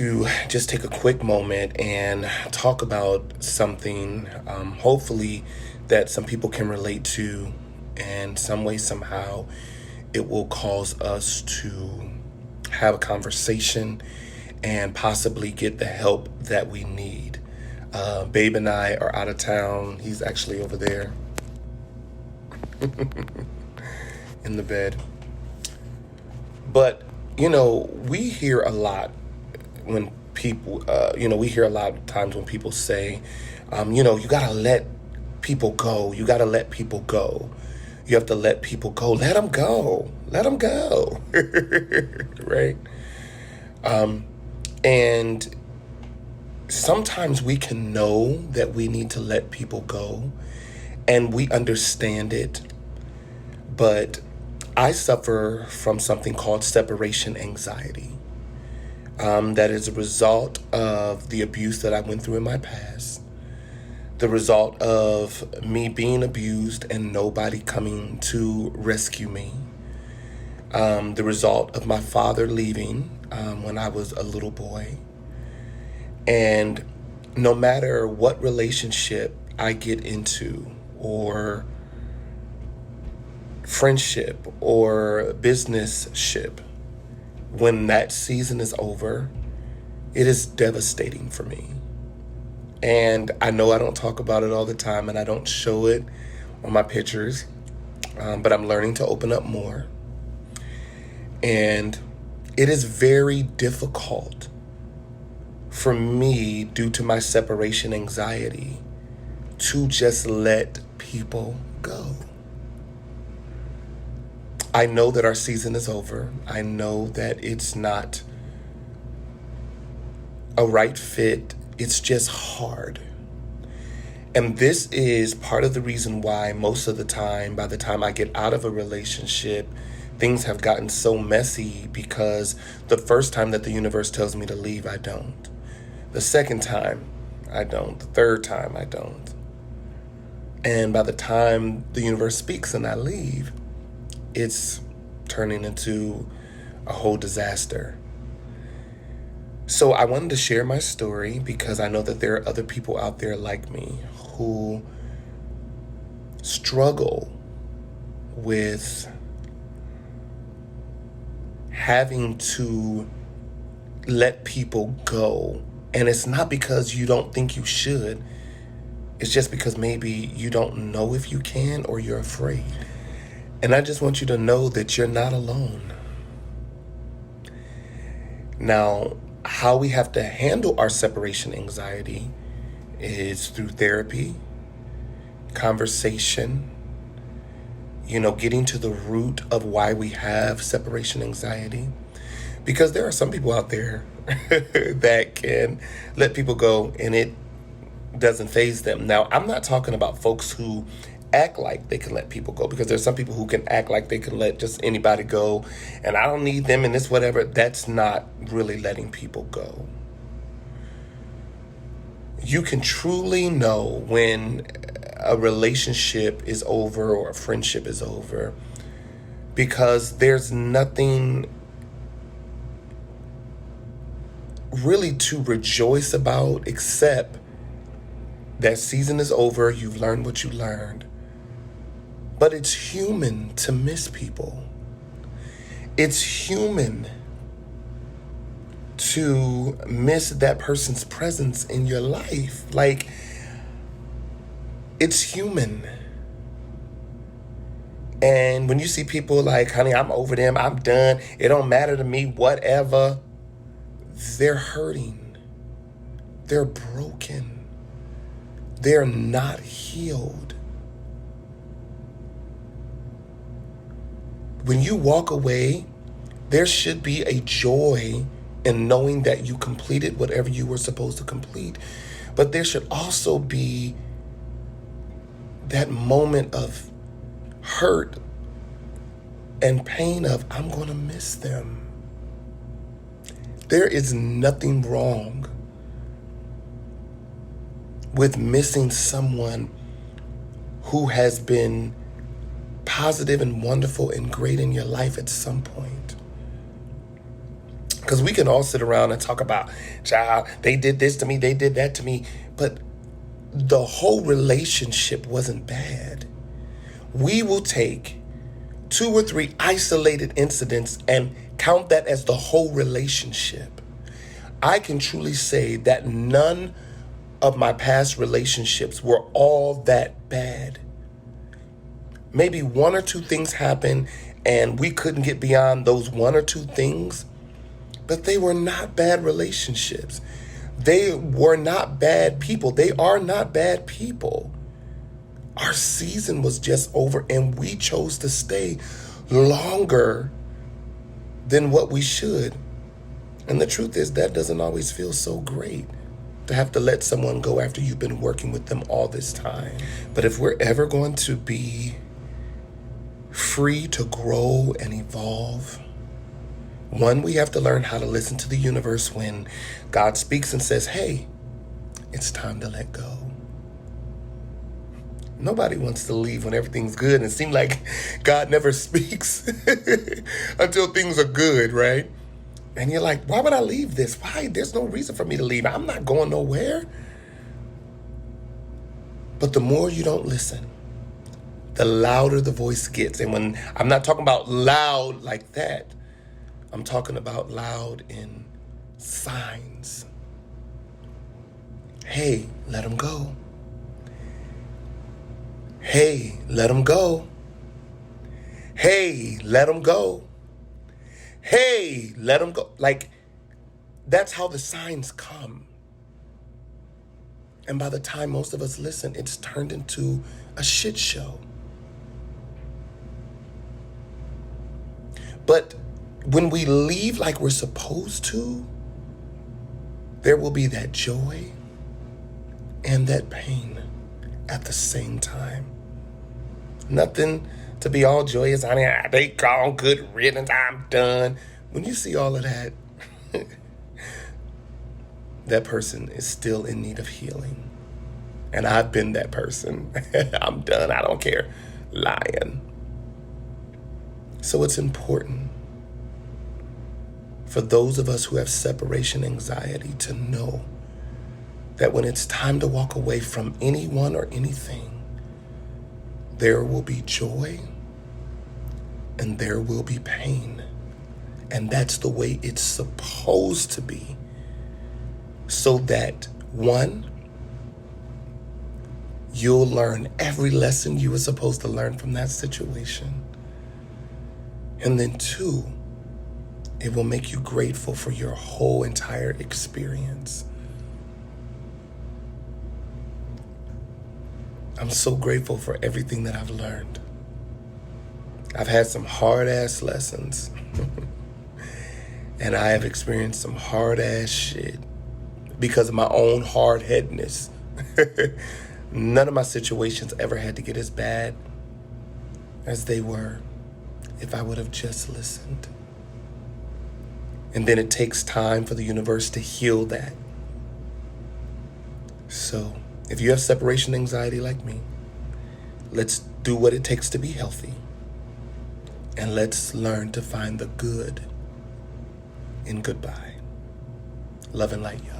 To just take a quick moment and talk about something, hopefully, that some people can relate to, and some way, somehow, it will cause us to have a conversation and possibly get the help that we need. Babe and I are out of town. He's actually over there in the bed. But, we hear a lot when people, we hear a lot of times when people say, you got to let people go. You got to let people go. You have to let people go. Let them go. Let them go. Right? And sometimes we can know that we need to let people go and we understand it. But I suffer from something called separation anxiety. That is a result of the abuse that I went through in my past, the result of me being abused and nobody coming to rescue me, the result of my father leaving when I was a little boy. And no matter what relationship I get into, or friendship or business-ship, when that season is over, it is devastating for me. And I know I don't talk about it all the time and I don't show it on my pictures, but I'm learning to open up more. And it is very difficult for me, due to my separation anxiety, to just let people go. I know that our season is over. I know that it's not a right fit. It's just hard. And this is part of the reason why most of the time, by the time I get out of a relationship, things have gotten so messy, because the first time that the universe tells me to leave, I don't. The second time, I don't. The third time, I don't. And by the time the universe speaks and I leave, it's turning into a whole disaster. So I wanted to share my story because I know that there are other people out there like me who struggle with having to let people go. And it's not because you don't think you should. It's just because maybe you don't know if you can, or you're afraid. And I just want you to know that you're not alone. Now, how we have to handle our separation anxiety is through therapy, conversation, getting to the root of why we have separation anxiety. Because there are some people out there that can let people go and it doesn't faze them. Now, I'm not talking about folks who act like they can let people go, because there's some people who can act like they can let just anybody go and I don't need them in this whatever. That's not really letting people go. You can truly know when a relationship is over or a friendship is over, because there's nothing really to rejoice about except that season is over. You've learned what you learned. But it's human to miss people. It's human to miss that person's presence in your life. Like, it's human. And when you see people like, honey, I'm over them, I'm done, it don't matter to me, whatever, they're hurting. They're broken. They're not healed. When you walk away, there should be a joy in knowing that you completed whatever you were supposed to complete. But there should also be that moment of hurt and pain of, I'm going to miss them. There is nothing wrong with missing someone who has been positive and wonderful and great in your life at some point. Because we can all sit around and talk about, child, they did this to me, they did that to me. But the whole relationship wasn't bad. We will take 2 or 3 isolated incidents and count that as the whole relationship. I can truly say that none of my past relationships were all that bad. Maybe 1 or 2 things happened and we couldn't get beyond those 1 or 2 things, but they were not bad relationships. They were not bad people. They are not bad people. Our season was just over and we chose to stay longer than what we should. And the truth is that doesn't always feel so great, to have to let someone go after you've been working with them all this time. But if we're ever going to be free to grow and evolve, one, we have to learn how to listen to the universe when God speaks and says, hey, it's time to let go. Nobody wants to leave when everything's good, and it seems like God never speaks until things are good, right? And you're like, why would I leave this? Why? There's no reason for me to leave. I'm not going nowhere. But the more you don't listen, the louder the voice gets. And when I'm not talking about loud like that, I'm talking about loud in signs. Hey, let him go. Hey, let him go. Hey, let him go. Hey, let him go. Like, that's how the signs come. And by the time most of us listen, it's turned into a shit show. But when we leave like we're supposed to, there will be that joy and that pain at the same time. Nothing to be all joyous. I mean, they call good riddance, I'm done. When you see all of that, that person is still in need of healing. And I've been that person. I'm done, I don't care. Lying. So it's important for those of us who have separation anxiety to know that when it's time to walk away from anyone or anything, there will be joy and there will be pain. And that's the way it's supposed to be. So that, one, you'll learn every lesson you were supposed to learn from that situation. And then 2, it will make you grateful for your whole entire experience. I'm so grateful for everything that I've learned. I've had some hard-ass lessons. And I have experienced some hard-ass shit because of my own hard-headedness. None of my situations ever had to get as bad as they were if I would have just listened. And then it takes time for the universe to heal that. So, if you have separation anxiety like me, let's do what it takes to be healthy. And let's learn to find the good in goodbye. Love and light, y'all.